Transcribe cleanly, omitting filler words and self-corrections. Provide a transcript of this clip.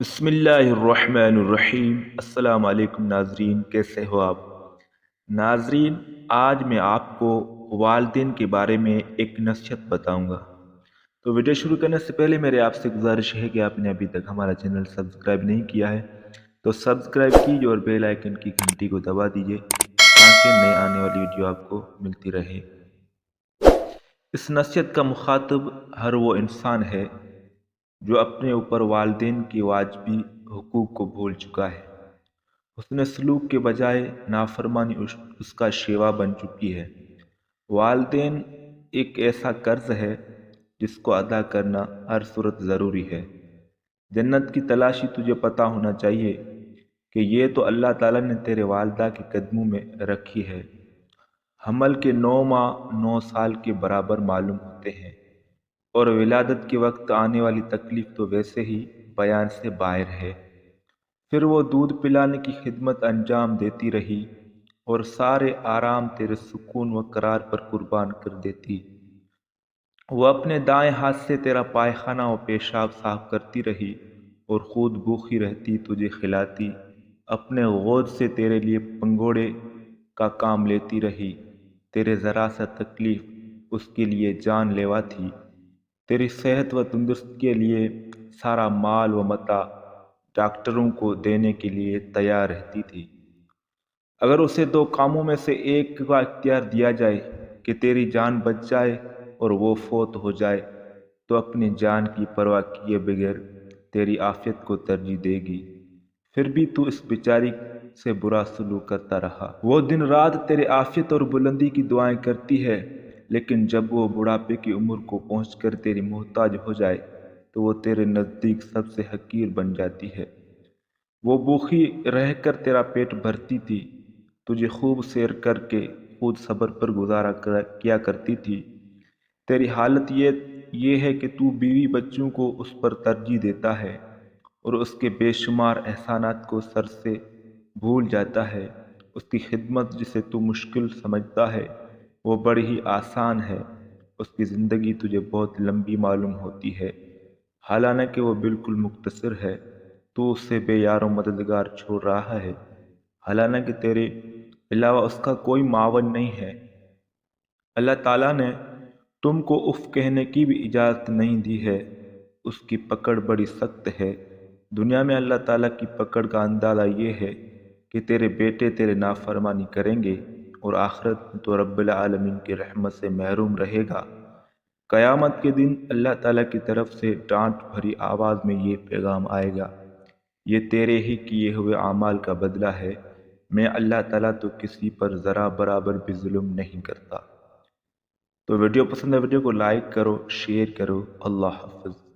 بسم اللہ الرحمن الرحیم۔ السلام علیکم ناظرین، کیسے ہو آپ؟ ناظرین، آج میں آپ کو والدین کے بارے میں ایک نصیحت بتاؤں گا۔ تو ویڈیو شروع کرنے سے پہلے میرے آپ سے گزارش ہے کہ آپ نے ابھی تک ہمارا چینل سبسکرائب نہیں کیا ہے تو سبسکرائب کیجیے اور بیل آئیکن کی گھنٹی کو دبا دیجیے تاکہ نئے آنے والی ویڈیو آپ کو ملتی رہے۔ اس نصیحت کا مخاطب ہر وہ انسان ہے جو اپنے اوپر والدین کی واجبی حقوق کو بھول چکا ہے۔ حسن سلوک کے بجائے نافرمانی اس کا شیوا بن چکی ہے۔ والدین ایک ایسا قرض ہے جس کو ادا کرنا ہر صورت ضروری ہے۔ جنت کی تلاشی تجھے پتہ ہونا چاہیے کہ یہ تو اللہ تعالیٰ نے تیرے والدہ کے قدموں میں رکھی ہے۔ حمل کے 9 ماہ 9 سال کے برابر معلوم ہوتے ہیں، اور ولادت کے وقت آنے والی تکلیف تو ویسے ہی بیان سے باہر ہے۔ پھر وہ دودھ پلانے کی خدمت انجام دیتی رہی اور سارے آرام تیرے سکون و قرار پر قربان کر دیتی۔ وہ اپنے دائیں ہاتھ سے تیرا پائخانہ و پیشاب صاف کرتی رہی اور خود بھوکی رہتی تجھے کھلاتی۔ اپنے غود سے تیرے لیے پنگوڑے کا کام لیتی رہی۔ تیرے ذرا سا تکلیف اس کے لیے جان لیوا تھی۔ تیری صحت و تندرستی کے لیے سارا مال و متاع ڈاکٹروں کو دینے کے لیے تیار رہتی تھی۔ اگر اسے 2 کاموں میں سے ایک کا اختیار دیا جائے کہ تیری جان بچ جائے اور وہ فوت ہو جائے تو اپنی جان کی پرواہ کیے بغیر تیری عافیت کو ترجیح دے گی۔ پھر بھی تو اس بیچاری سے برا سلوک کرتا رہا۔ وہ دن رات تیرے عافیت اور بلندی کی دعائیں کرتی ہے، لیکن جب وہ بڑھاپے کی عمر کو پہنچ کر تیری محتاج ہو جائے تو وہ تیرے نزدیک سب سے حقیر بن جاتی ہے۔ وہ بھوکی رہ کر تیرا پیٹ بھرتی تھی، تجھے خوب سیر کر کے خود صبر پر گزارا کیا کرتی تھی۔ تیری حالت یہ ہے کہ تو بیوی بچوں کو اس پر ترجیح دیتا ہے اور اس کے بے شمار احسانات کو سر سے بھول جاتا ہے۔ اس کی خدمت جسے تو مشکل سمجھتا ہے وہ بڑی ہی آسان ہے۔ اس کی زندگی تجھے بہت لمبی معلوم ہوتی ہے، حالانکہ وہ بالکل مختصر ہے۔ تو اسے بے یار و مددگار چھوڑ رہا ہے، حالانکہ تیرے علاوہ اس کا کوئی معاون نہیں ہے۔ اللہ تعالیٰ نے تم کو اف کہنے کی بھی اجازت نہیں دی ہے۔ اس کی پکڑ بڑی سخت ہے۔ دنیا میں اللہ تعالیٰ کی پکڑ کا اندازہ یہ ہے کہ تیرے بیٹے تیرے نافرمانی کریں گے اور آخرت میں تو رب العالمین کی رحمت سے محروم رہے گا۔ قیامت کے دن اللہ تعالیٰ کی طرف سے ڈانٹ بھری آواز میں یہ پیغام آئے گا، یہ تیرے ہی کیے ہوئے اعمال کا بدلہ ہے۔ میں اللہ تعالیٰ تو کسی پر ذرا برابر بھی ظلم نہیں کرتا۔ تو ویڈیو پسند ہے، ویڈیو کو لائک کرو، شیئر کرو۔ اللہ حافظ۔